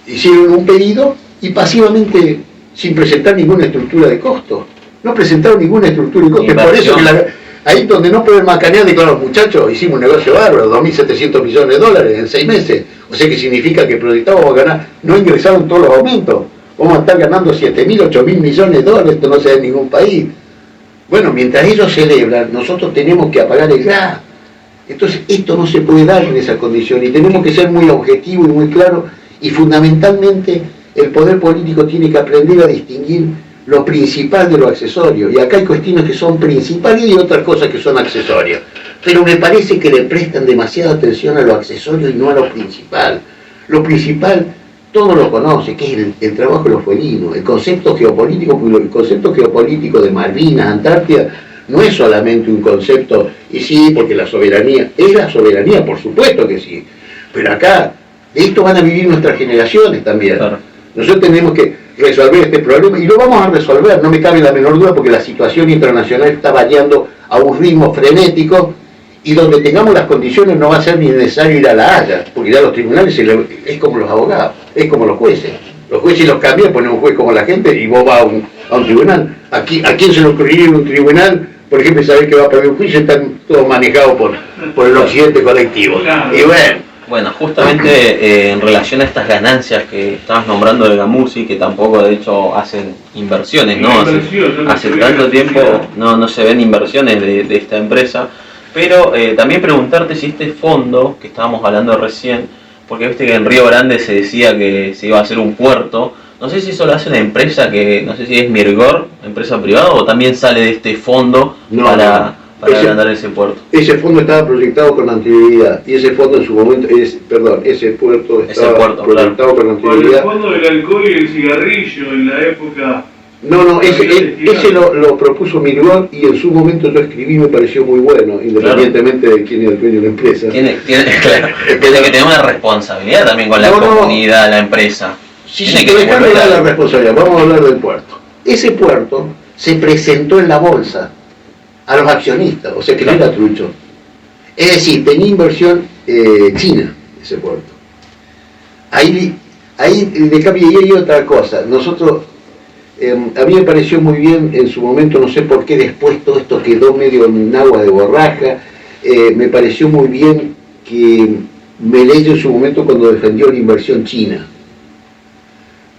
Hicieron un pedido y pasivamente, sin presentar ninguna estructura de costo. No presentaron ninguna estructura de costo. Por eso que ahí donde no pueden macanear, de claro, muchachos, hicimos un negocio bárbaro, 2.700 millones de dólares en 6 meses. O sea que significa que proyectábamos ganar, no ingresaron todos los aumentos. Vamos a estar ganando 7.000, 8.000 millones de dólares, esto no se da en ningún país. Bueno, mientras ellos celebran, nosotros tenemos que apagar el gas. Entonces, esto no se puede dar en esa condición y tenemos que ser muy objetivos y muy claros, y fundamentalmente el poder político tiene que aprender a distinguir lo principal de lo accesorio. Y acá hay cuestiones que son principales y otras cosas que son accesorias. Pero me parece que le prestan demasiada atención a lo accesorio y no a lo principal. Lo principal, todos lo conocen, que es el trabajo de los fueguinos, el concepto geopolítico de Malvinas, Antártida, no es solamente un concepto, y sí, porque la soberanía, es la soberanía, por supuesto que sí, pero acá, de esto van a vivir nuestras generaciones también. Claro. Nosotros tenemos que resolver este problema, y lo vamos a resolver, no me cabe la menor duda, porque la situación internacional está variando a un ritmo frenético, y donde tengamos las condiciones no va a ser ni necesario ir a La Haya, porque ir a los tribunales es como los abogados, es como los jueces. Los jueces los cambian, ponen un juez como la gente y vos vas a un tribunal. Aquí, ¿a quién se le ocurriría en un tribunal? Por ejemplo, saber que va a perder un juicio, están todos manejados por el occidente colectivo. Y bueno, justamente en relación a estas ganancias que estabas nombrando de Gamusi, que tampoco de hecho hacen inversiones, ¿no? Hace tanto tiempo no se ven inversiones de esta empresa, pero también preguntarte si este fondo que estábamos hablando recién, porque viste que en Río Grande se decía que se iba a hacer un puerto, no sé si eso lo hace una empresa que, no sé si es Mirgor, empresa privada, o también sale de este fondo para agrandar ese puerto. Ese fondo estaba proyectado con anterioridad, y ese fondo en su momento, ese puerto estaba proyectado con anterioridad. Por el fondo del alcohol y el cigarrillo en la época... No, ese lo propuso Mirgor, y en su momento yo escribí, me pareció muy bueno, independientemente de quién era el dueño de la empresa. Tiene que tener una responsabilidad también con la comunidad, la empresa. Sí, pero dejando de la responsabilidad, vamos a hablar del puerto. Ese puerto se presentó en la bolsa a los accionistas, o sea que no era trucho. Es decir, tenía inversión china ese puerto. Ahí de cambio, y hay otra cosa. Nosotros, a mí me pareció muy bien en su momento, no sé por qué después todo esto quedó medio en agua de borraja, me pareció muy bien que Milei en su momento cuando defendió la inversión china.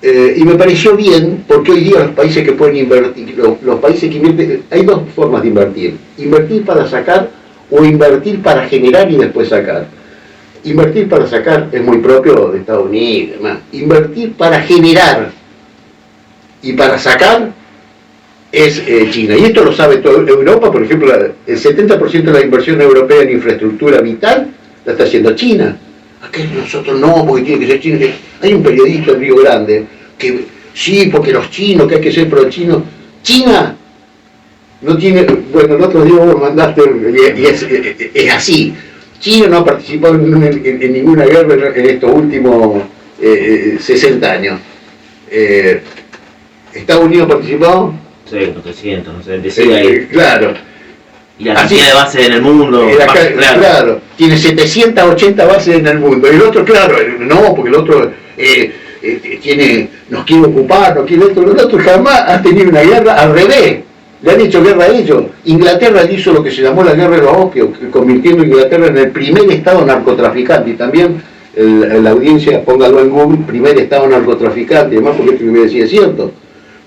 Y me pareció bien, porque hoy día los países que pueden invertir, los países que invierten, hay dos formas de invertir: invertir para sacar o invertir para generar y después sacar. Invertir para sacar es muy propio de Estados Unidos, demás. Invertir para generar y para sacar es China. Y esto lo sabe toda Europa. Por ejemplo, el 70% de la inversión europea en infraestructura vital la está haciendo China. Acá nosotros no, porque tiene que ser chino. Hay un periodista en Río Grande que sí, porque los chinos, que hay que ser pro chino. China no tiene, bueno, el otro día vos mandaste, y es así. China no ha participado en ninguna guerra en estos últimos 60 años. ¿Estados Unidos ha participado? Sí, 300, no sé, decía ahí. Claro. Y la cantidad de bases en el mundo. Claro, tiene 780 bases en el mundo. Y el otro, claro, no, porque el otro nos quiere ocupar, no quiere esto. El otro jamás ha tenido una guerra, al revés. Le han hecho guerra a ellos. Inglaterra hizo lo que se llamó la guerra de los opios, convirtiendo a Inglaterra en el primer estado narcotraficante. Y también la audiencia, póngalo en Google, primer estado narcotraficante. Y además, porque esto que me decía es cierto.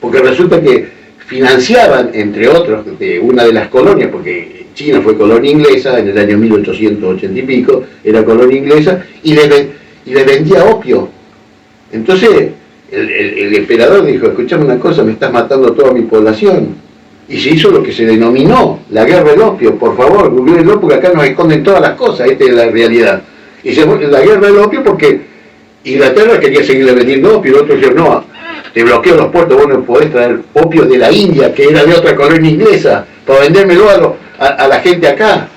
Porque resulta que financiaban, entre otros, de una de las colonias, porque China fue colonia inglesa en el año 1880 y pico, era colonia inglesa, y le vendía opio. Entonces, el emperador dijo: escuchame una cosa, me estás matando a toda mi población. Y se hizo lo que se denominó la guerra del opio. Por favor, googleenlo, porque acá nos esconden todas las cosas, esta es la realidad. Y se fue la guerra del opio porque Inglaterra quería seguirle vendiendo opio, y el otro dijo: no, te bloqueo los puertos, vos no podés traer opio de la India, que era de otra colonia inglesa, para vendérmelo a la gente acá.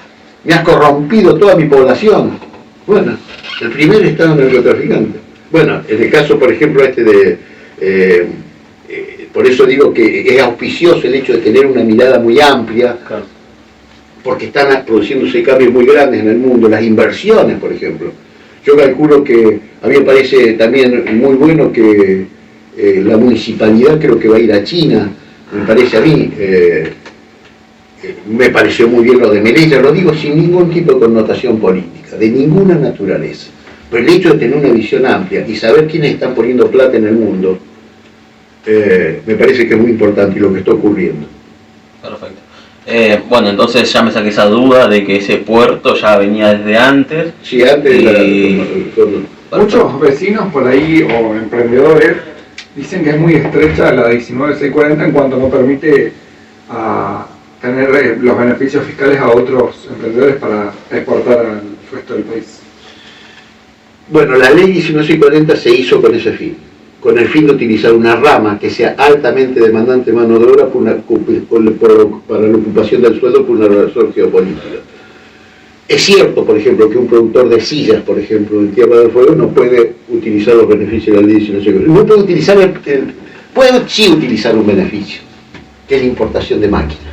Me has corrompido toda mi población. Bueno, el primer estado narcotraficante. Bueno, en el caso, por ejemplo, por eso digo que es auspicioso el hecho de tener una mirada muy amplia, claro, porque están produciéndose cambios muy grandes en el mundo. Las inversiones, por ejemplo. Yo calculo que a mí me parece también muy bueno que la municipalidad creo que va a ir a China, me parece a mí. Me pareció muy bien lo de Milei, lo digo sin ningún tipo de connotación política, de ninguna naturaleza. Pero el hecho de tener una visión amplia y saber quiénes están poniendo plata en el mundo, me parece que es muy importante, y lo que está ocurriendo. Perfecto. Bueno, entonces ya me saqué esa duda de que ese puerto ya venía desde antes. Sí, antes muchos vecinos por ahí, o emprendedores, dicen que es muy estrecha la 19640 en cuanto no permite tener los beneficios fiscales a otros emprendedores para exportar al resto del país. Bueno, la ley 19640 se hizo con ese fin, con el fin de utilizar una rama que sea altamente demandante de mano de obra para la ocupación del suelo por una razón geopolítica. Es cierto, por ejemplo, que un productor de sillas, por ejemplo, en Tierra del Fuego, no puede utilizar los beneficios de la ley 19640. No puede utilizar puede sí utilizar un beneficio, que es la importación de máquinas.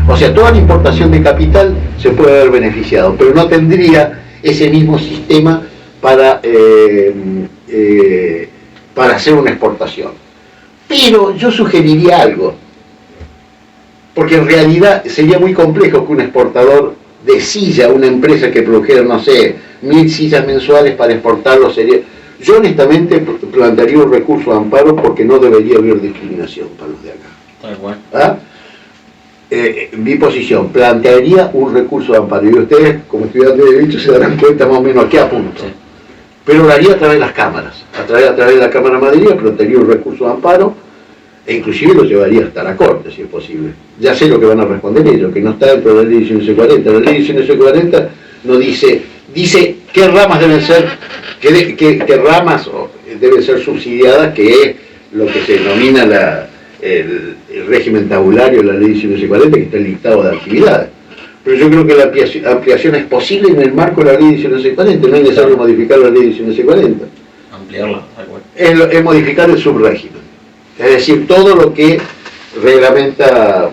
O sea, toda la importación de capital se puede haber beneficiado, pero no tendría ese mismo sistema para hacer una exportación. Pero yo sugeriría algo, porque en realidad sería muy complejo que un exportador de silla, una empresa que produjera, no sé, 1000 sillas mensuales para exportarlo sería... Yo honestamente plantearía un recurso de amparo porque no debería haber discriminación para los de acá. Tal cual. ¿Ah? Mi posición, plantearía un recurso de amparo y ustedes como estudiantes de derecho se darán cuenta más o menos a qué apunto. Sí. Pero lo haría a través de las cámaras, a través de la Cámara de Madrid, plantearía un recurso de amparo e inclusive lo llevaría hasta la Corte si es posible. Ya sé lo que van a responder ellos, que no está dentro de la ley 1940. La ley 1940 no dice qué ramas deben ser, qué ramas deben ser subsidiadas, que es lo que se denomina el régimen tabulario de la ley 1940, que está el listado de actividades. Pero yo creo que la ampliación es posible en el marco de la ley 1940, no es necesario modificar la ley 1940. Ampliarla, tal cual. Es modificar el subrégimen, es decir, todo lo que reglamenta,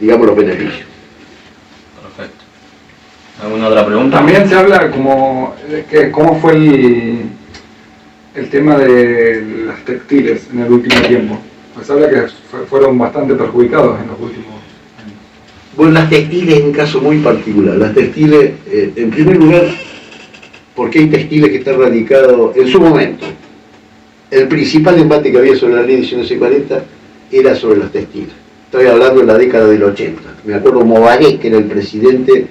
digamos, los beneficios. Perfecto. ¿Alguna otra pregunta? También se habla como que cómo fue el tema de las textiles en el último tiempo. Pues habla que fueron bastante perjudicados en los últimos años. Bueno, las textiles es un caso muy particular. Las textiles, en primer lugar, porque hay textiles que están radicados en su momento. El principal embate que había sobre la ley 1940 era sobre las textiles. Estoy hablando de la década del 80. Me acuerdo Mobaré, que era el presidente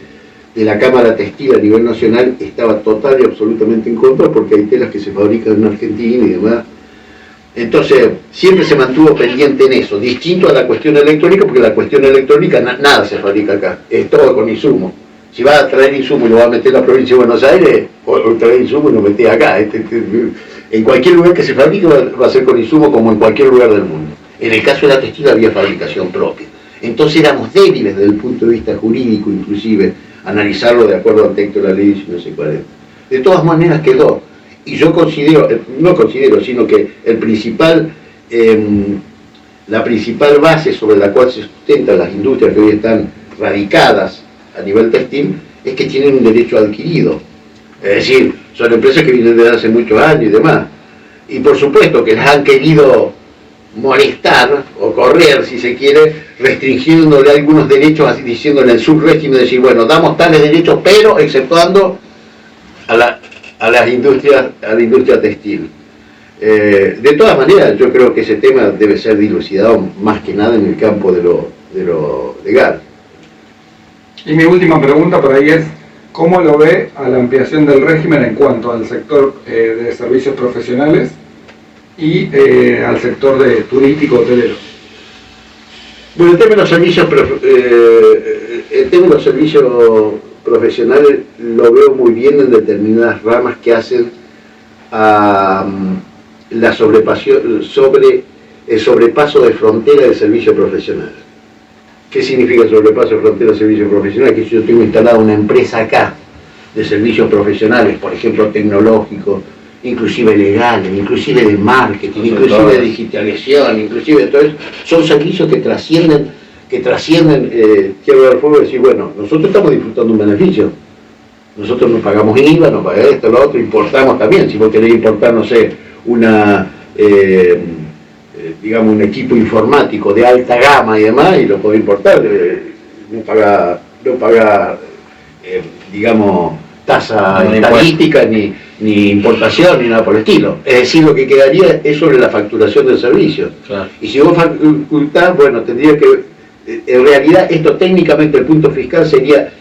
de la Cámara Textil a nivel nacional, estaba total y absolutamente en contra porque hay telas que se fabrican en Argentina y demás. Entonces, siempre se mantuvo pendiente en eso, distinto a la cuestión electrónica, porque la cuestión electrónica nada se fabrica acá, es todo con insumo. Si vas a traer insumo y lo vas a meter en la provincia de Buenos Aires, o traer insumo y lo metés acá. En cualquier lugar que se fabrique va a ser con insumo como en cualquier lugar del mundo. En el caso de la textil había fabricación propia. Entonces éramos débiles desde el punto de vista jurídico, inclusive, analizarlo de acuerdo al texto de la ley 1940. De todas maneras quedó. Y yo sino que la principal base sobre la cual se sustentan las industrias que hoy están radicadas a nivel textil es que tienen un derecho adquirido. Es decir, son empresas que vienen desde hace muchos años y demás. Y por supuesto que las han querido molestar o correr, si se quiere, restringiéndole algunos derechos, así diciéndole el subrégimen, decir, bueno, damos tales derechos, pero exceptuando a la industria textil. De todas maneras, yo creo que ese tema debe ser dilucidado más que nada en el campo de lo legal. Y mi última pregunta por ahí es, ¿cómo lo ve a la ampliación del régimen en cuanto al sector de servicios profesionales y al sector de turístico hotelero? Bueno, el tema de los servicios profesionales lo veo muy bien en determinadas ramas que hacen a el sobrepaso de frontera del servicio profesional. ¿Qué significa el sobrepaso de frontera del servicio profesional? Que si yo tengo instalada una empresa acá de servicios profesionales, por ejemplo tecnológicos, inclusive legales, inclusive de marketing, inclusive de digitalización, inclusive de todo eso, son servicios que trascienden Tierra del Fuego y decir, bueno, nosotros estamos disfrutando un beneficio, nosotros nos pagamos IVA, nos pagamos esto, lo otro, importamos también, si vos querés importar, no sé, digamos un equipo informático de alta gama y demás, y lo podés importar, no paga digamos, tasa estadística, ni importación, ni nada por el estilo. Es decir, lo que quedaría es sobre la facturación del servicio. Claro. Y si vos facultás, bueno, tendría que... En realidad, esto técnicamente, el punto fiscal sería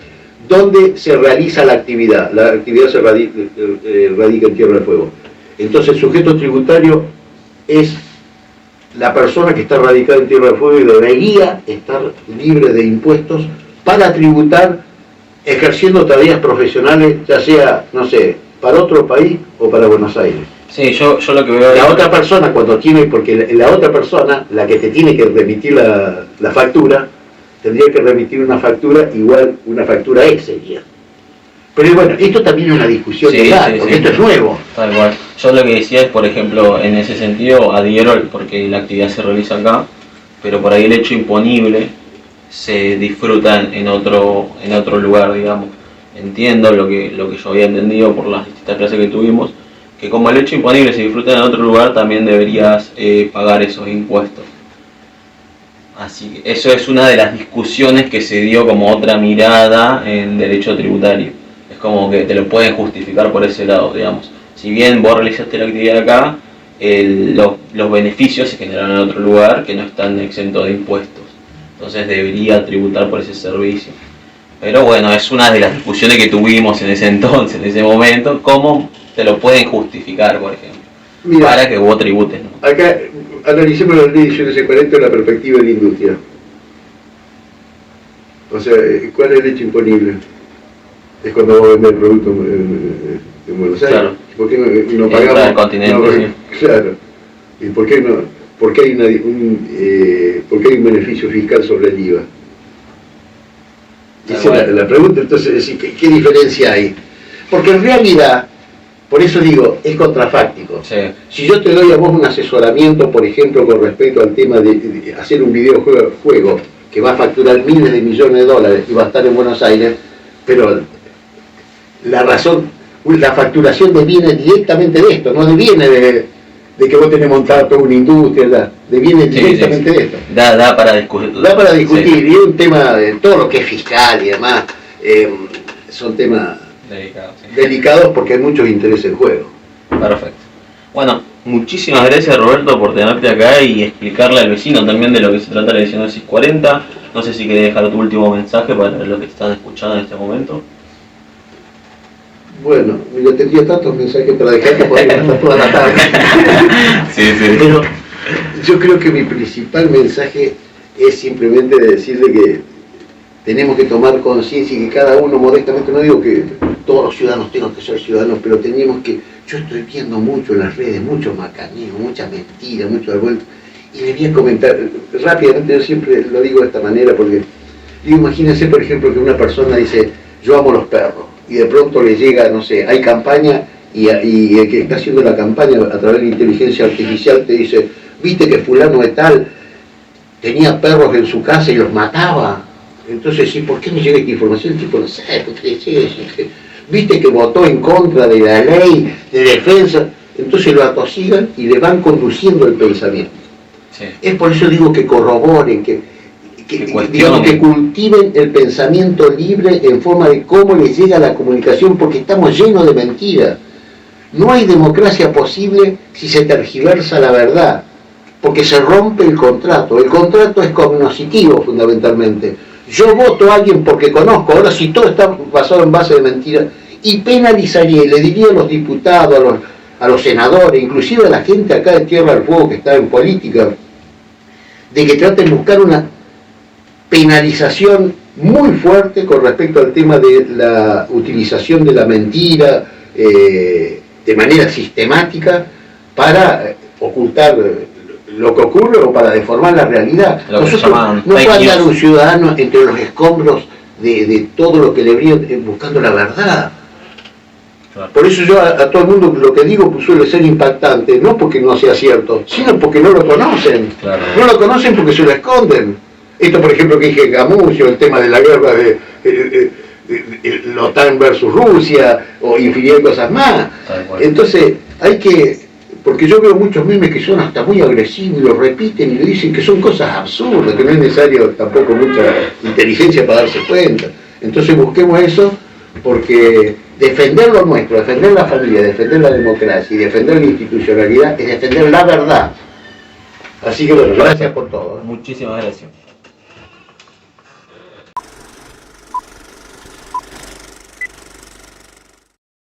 dónde se realiza la actividad. La actividad se radica en Tierra del Fuego. Entonces, el sujeto tributario es la persona que está radicada en Tierra del Fuego y debería estar libre de impuestos para tributar ejerciendo tareas profesionales, ya sea, no sé, para otro país o para Buenos Aires. Sí, yo lo que veo... La otra persona cuando tiene, porque la otra persona, la que te tiene que remitir la factura, tendría que remitir una factura igual, una factura X sería. Pero bueno, esto también es una discusión Sí, legal, sí, porque sí. esto es nuevo. Tal cual. Yo lo que decía es, por ejemplo, en ese sentido, adhiero porque la actividad se realiza acá, pero por ahí el hecho imponible se disfruta en otro lugar, digamos. Entiendo lo que yo había entendido por las distintas clases que tuvimos, que como el hecho imponible se disfruta en otro lugar, también deberías pagar esos impuestos. Así que eso es una de las discusiones que se dio como otra mirada en derecho tributario. Es como que te lo pueden justificar por ese lado, digamos. Si bien vos realizaste la actividad acá, los beneficios se generan en otro lugar que no están exentos de impuestos. Entonces debería tributar por ese servicio. Pero bueno, es una de las discusiones que tuvimos en ese entonces, en ese momento, cómo te lo pueden justificar, por ejemplo, Mira, para que vos tributes, ¿no? acá analicemos la ley 1840 de la perspectiva de la industria. O sea, ¿cuál es el hecho imponible? Es cuando vos vendés el producto en Buenos Aires. Claro. ¿Por qué no Entra pagamos? al continente, sí. Claro. ¿Y por qué no? ¿Por qué hay por qué hay un beneficio fiscal sobre el IVA? Esa es la pregunta. Entonces, es decir, ¿qué diferencia hay? Porque en realidad, por eso digo, es contrafáctico. Sí. Si yo te doy a vos un asesoramiento, por ejemplo, con respecto al tema de hacer un videojuego que va a facturar miles de millones de dólares y va a estar en Buenos Aires, pero la razón, la facturación deviene directamente de esto, no deviene de que vos tenés montada toda una industria, deviene directamente de esto. Da para discutir. Da para discutir, Sí. y es un tema de todo lo que es fiscal y demás, son temas Delicado, sí. delicados porque hay muchos intereses en juego. Perfecto. Bueno, muchísimas gracias Roberto por tenerte acá y explicarle al vecino también de lo que se trata la edición 640. No sé si querés dejar tu último mensaje para los que te están escuchando en este momento. Bueno, yo tendría tantos mensajes para dejar que podría estar toda la tarde. Sí, sí. Pero yo creo que mi principal mensaje es simplemente decirle que tenemos que tomar conciencia y que cada uno modestamente, no digo que todos los ciudadanos tengan que ser ciudadanos, pero tenemos que, yo estoy viendo mucho en las redes, mucho macanismo, mucha mentira, mucho revuelto, y le voy a comentar rápidamente, yo siempre lo digo de esta manera, porque digo, imagínense por ejemplo que una persona dice, yo amo los perros, y de pronto le llega, no sé, hay campaña, y el que está haciendo la campaña a través de la inteligencia artificial te dice, viste que fulano de tal tenía perros en su casa y los mataba. Entonces, ¿sí? ¿Por qué me llega esta información? El tipo no sabe, viste que votó en contra de la ley de defensa. Entonces lo atosigan y le van conduciendo el pensamiento. Sí. Es por eso digo que corroboren, digamos, que cultiven el pensamiento libre en forma de cómo les llega la comunicación, porque estamos llenos de mentiras. No hay democracia posible si se tergiversa la verdad, porque se rompe el contrato. El contrato es cognoscitivo fundamentalmente. Yo voto a alguien porque conozco, ahora si todo está basado en base de mentiras, y penalizaría, y le diría a los diputados, a los senadores, inclusive a la gente acá de Tierra del Fuego que está en política, de que traten de buscar una penalización muy fuerte con respecto al tema de la utilización de la mentira de manera sistemática para ocultar lo que ocurre o para deformar la realidad. Nosotros no puede andar un ciudadano entre los escombros de todo lo que le brinda buscando la verdad. Claro. Por eso yo a todo el mundo lo que digo pues, suele ser impactante, no porque no sea cierto, sino porque no lo conocen. Claro. No lo conocen porque se lo esconden. Esto, por ejemplo, que dije Gamucio, el tema de la guerra de la OTAN versus Rusia, o infinidad de cosas más. Entonces, hay que... Porque yo veo muchos memes que son hasta muy agresivos y lo repiten y le dicen que son cosas absurdas, que no es necesario tampoco mucha inteligencia para darse cuenta. Entonces busquemos eso, porque defender lo nuestro, defender la familia, defender la democracia y defender la institucionalidad es defender la verdad. Así que bueno, gracias por todo. Muchísimas gracias.